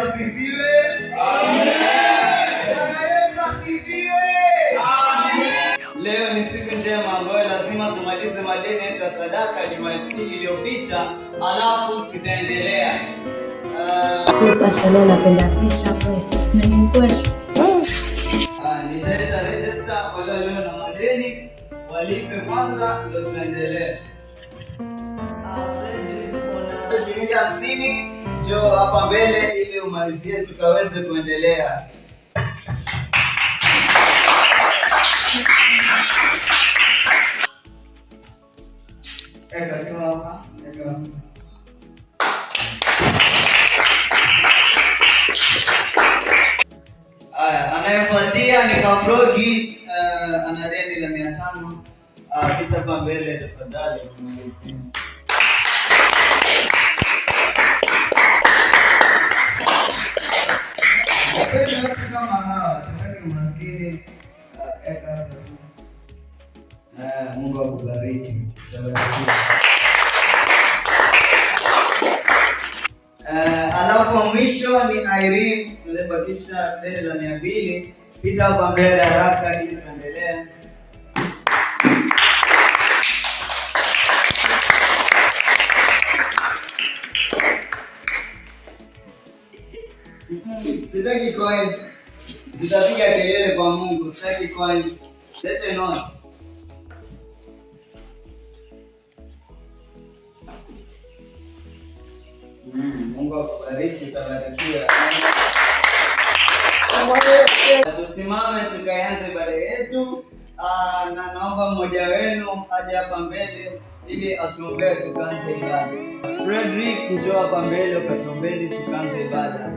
Yesu asifiwe. Leo ni siku njema ambayo lazima tumalize madeni yetu ya sadaka Jumapili iliyopita, alafu tutaendelea. Pastor leo napenda pesa kweli. Na ni kweli. Nitaita register wale walio na madeni walipe kwanza ndio tuendelee. Frederick ona shilingi 50 njoo hapa mbele ili umalizie tukaweze kuendelea. Eka tuma hapa. Eka. Anayefuatia ni Kafrogi, ana deni la 500. Pita hapa mbele tafadhali tumalizie. Kama hawa, tunataka maskini. Eka hapa. Mungu akubariki. Alafu mwisho ni Irene, tulibakisha deni la 200. Pita hapa mbele haraka ili tuendelee. Sitaki coins. Zitapiga kelele kwa Mungu. Sitaki coins. Lete note. Mungu akubariki, utabarikiwa. Tusimame tukaanze ibada yetu. Na naomba mmoja wenu aje hapa mbele ili atuombee tukaanze ibada. Frederick, njoo hapa mbele ukatuombee tukaanze ibada.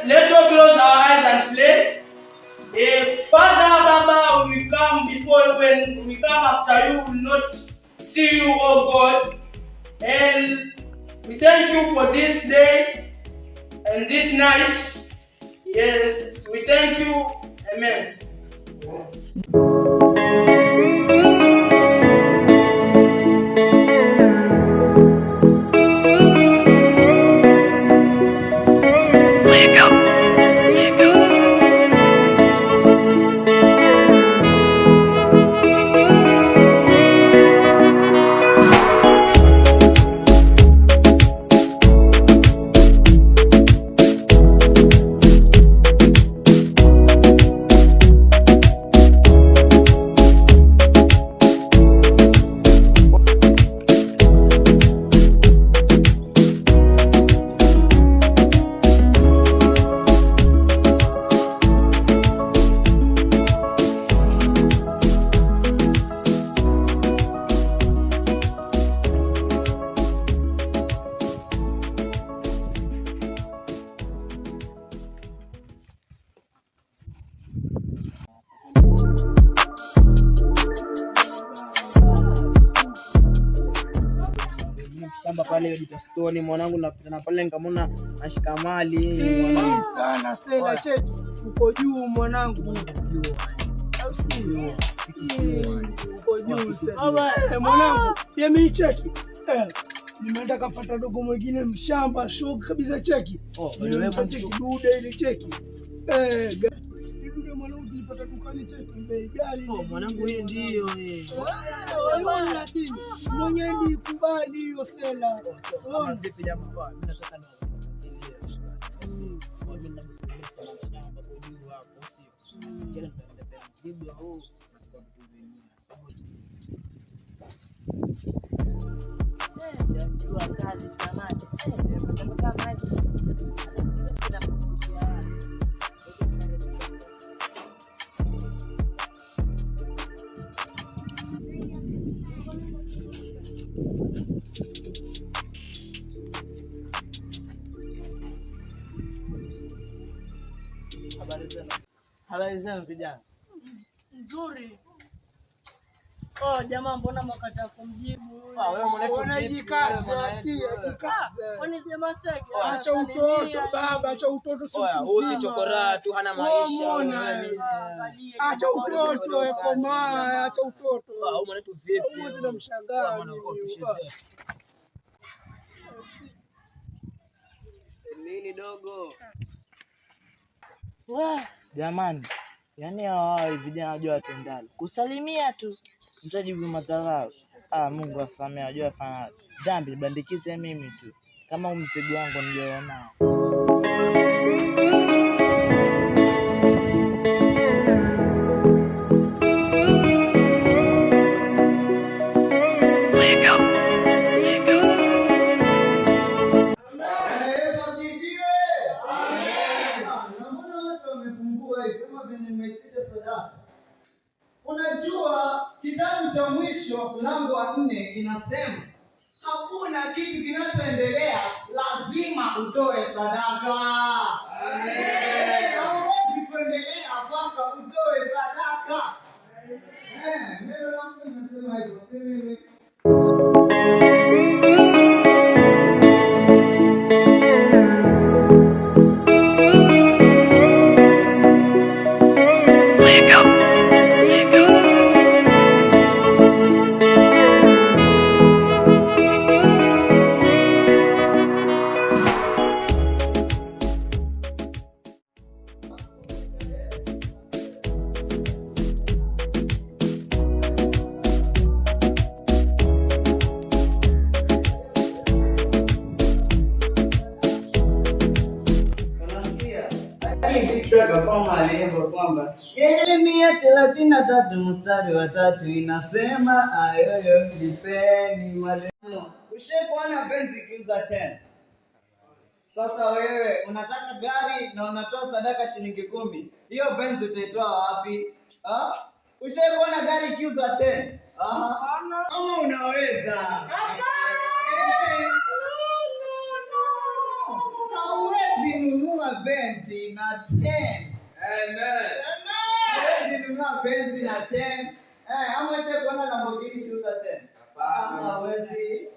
Let's all close our eyes and pray. Father, Baba, we come before you. When we come after you, we will not see you, oh God. And we thank you for this day and this night. Yes, we thank you. Amen. Shamba pale Ditastoni mwanangu, napita na pale nikamwona ashika mali mwanangu sana. Sela cheki uko juu mwanangu, au sio? Uko juu sasa mwanangu, mimi cheki nimeenda kapata dogo mwingine mshamba shoga kabisa cheki. Cheki dude ile cheki dude mwanangu tulipata dukani cheki bei gani mwanangu, hii ndio wewe lakini mwenye ndi kubali hiyo sela. Vipi jambo kwa mimi nataka na mimi na shamba kwa juu hapo sio tena tunataka mzigo au habari zenu vijana? Nzuri. Oh, jamaa mbona mkata kumjibu? Wewe mwanetu unajikaza, sikia, jikaza. Kwani jamaa sasa? Acha utoto baba, acha utoto sio. Usi chokora tu hana maisha. Acha utoto koma, acha utoto. Au mwanetu vipi? Wewe tunamshangaa. Nini dogo? Jamani, yaani hawa vijana wajua watendali kusalimia tu mtajibu madharau. Mungu asamee, wajua fanya dhambi bandikize mimi tu kama mzigo wangu nilionao. Unajua kitabu cha Mwisho mlango wa 4 kinasema hakuna kitu kinachoendelea lazima utoe sadaka. Amen. Hauwezi kuendelea mpaka utoe sadaka. Neno la Mungu linasema hivyo. Sema kama alivyo kwamba Yeremia 33 mstari wa 3 inasema ayoyo lipeni maneno. Ushakuona benzi kiuza 10. Sasa wewe unataka gari na unatoa sadaka shilingi 10. Hiyo benzi utaitoa wapi? Ushakuona gari kiuza 10? Kama unaweza. Nunua benzi na 10. Amen. Hawezi nunua benzi na 10. Ama ushakuona Lamborghini kiuza 10? Hawezi.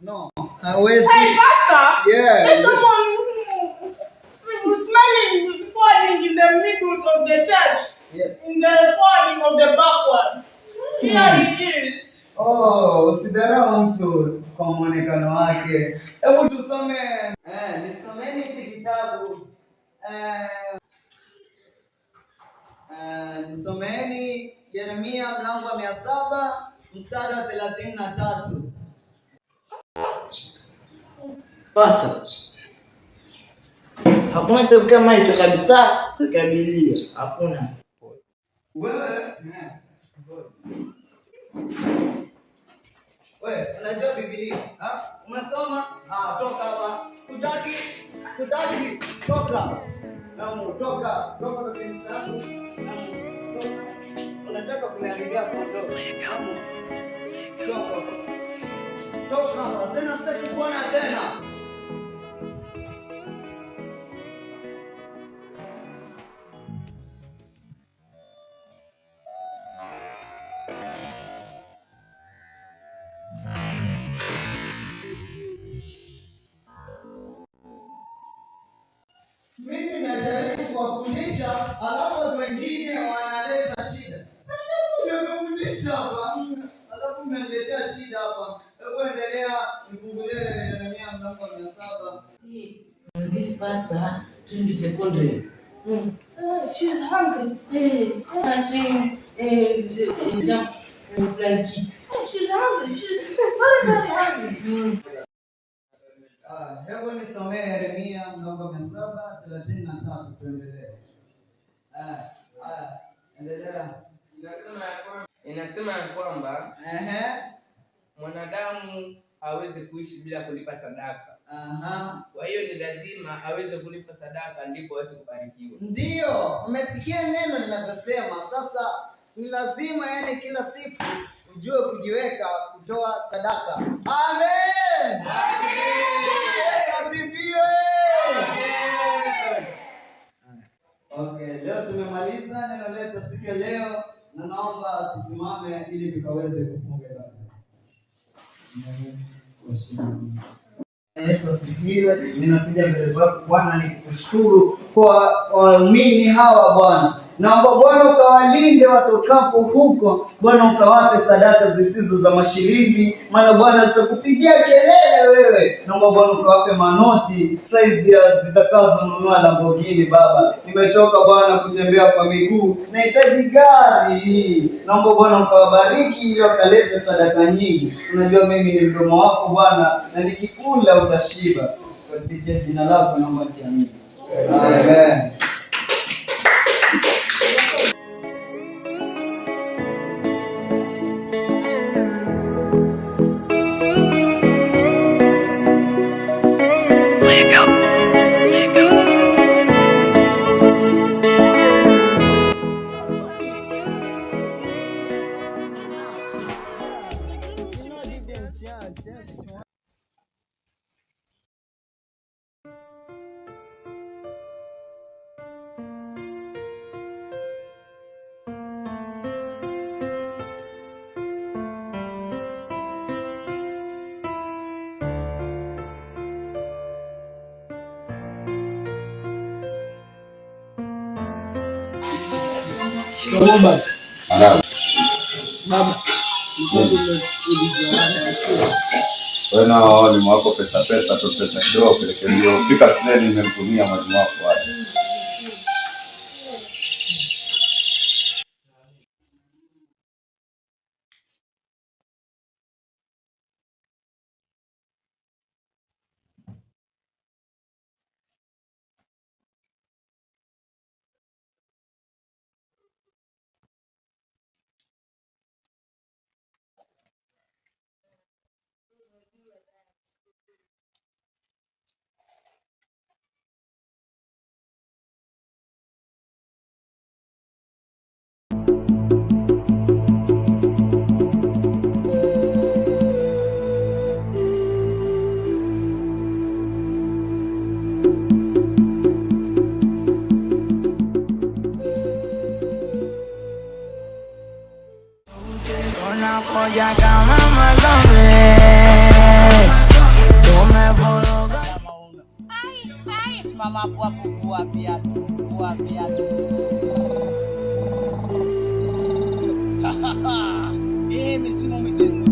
No. Hawezi. Hey, Pastor. Yeah. There's someone who's smelling falling in the middle of the church. Yes. In the falling of the backward. Here he is. Usidharau mtu kwa muonekano wake. Hebu tusome. Nisomeni hichi kitabu. Nisomeni Yeremia mlango wa 700 mstari wa 33. Pastor, hakuna kitu kama hicho kabisa kukabilia. Hakuna. Wewe unajua Biblia? Umesoma? Toka hapa. Sikutaki. Toka. Toka kwa kanisa langu. Unataka kuniharibia kondoo. Toka. Tena sitaki kuona tena. Mimi najaribu kuwafundisha, alafu watu wengine wanaleta shida. Sasa nimefundisha hapa, alafu mnaletea shida hapa. Hebu endelea, nifungulie Yeremia mlango wa 700. This pastor turned to secondary. She's hungry. Jump and fly kick. She's hungry. She's very hungry. Hebu nisomee Yeremia mlango wa 7:33 tuendelee. Endelea. Inasema ya kwamba mwanadamu hawezi kuishi bila kulipa sadaka. Kwa hiyo ni lazima aweze kulipa sadaka ndipo aweze kubarikiwa. Ndio, umesikia neno linavyosema. Sasa ni lazima kila siku ujue kujiweka kutoa sadaka. Amen. Okay, leo tumemaliza neno letu siku ya leo Na naomba tusimame ili tukaweze kufunga ibada. Yesu asifiwe. Ninakuja mbele zako Bwana nikushukuru kwa waumini hawa Bwana. Naomba Bwana ukawalinde watokapo huko. Bwana ukawape sadaka zisizo za mashilingi, maana Bwana zitakupigia kelele wewe. Naomba Bwana ukawape manoti size zitakazonunua Lamborghini Baba. Nimechoka Bwana kutembea kwa miguu, nahitaji gari hii. Naomba Bwana ukawabariki ili wakalete sadaka nyingi. Unajua mimi ni mdomo wako Bwana, na nikikula utashiba. Kwa jina lako naomba kiamini. Amen. Baba. Wewe na walimu wako pesa tu pesa kidogo peleke ndio fika shuleni nimemtumia mwalimu wako hadi. Simama hapo hapo, vua viatu. Misimu.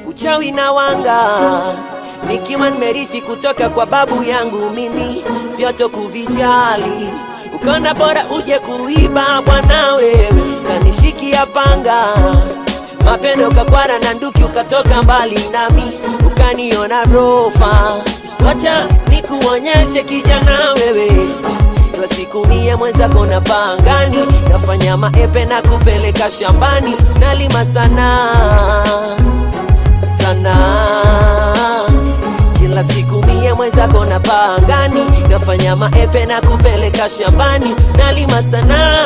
Uchawi na wanga nikiwa nimerithi kutoka kwa babu yangu, mimi vyote kuvijali, ukona bora uje kuiba bwana wewe, kanishikia panga mapendo kakwara na nduki, ukatoka mbali nami ukaniona rofa. Wacha nikuonyeshe kijana wewe, kwa siku mie mwenzako na pangani, nafanya maepe na kupeleka shambani, nalima sana kila siku mie mwenzako na pangani, nafanya maepe na kupeleka shambani, nalima sana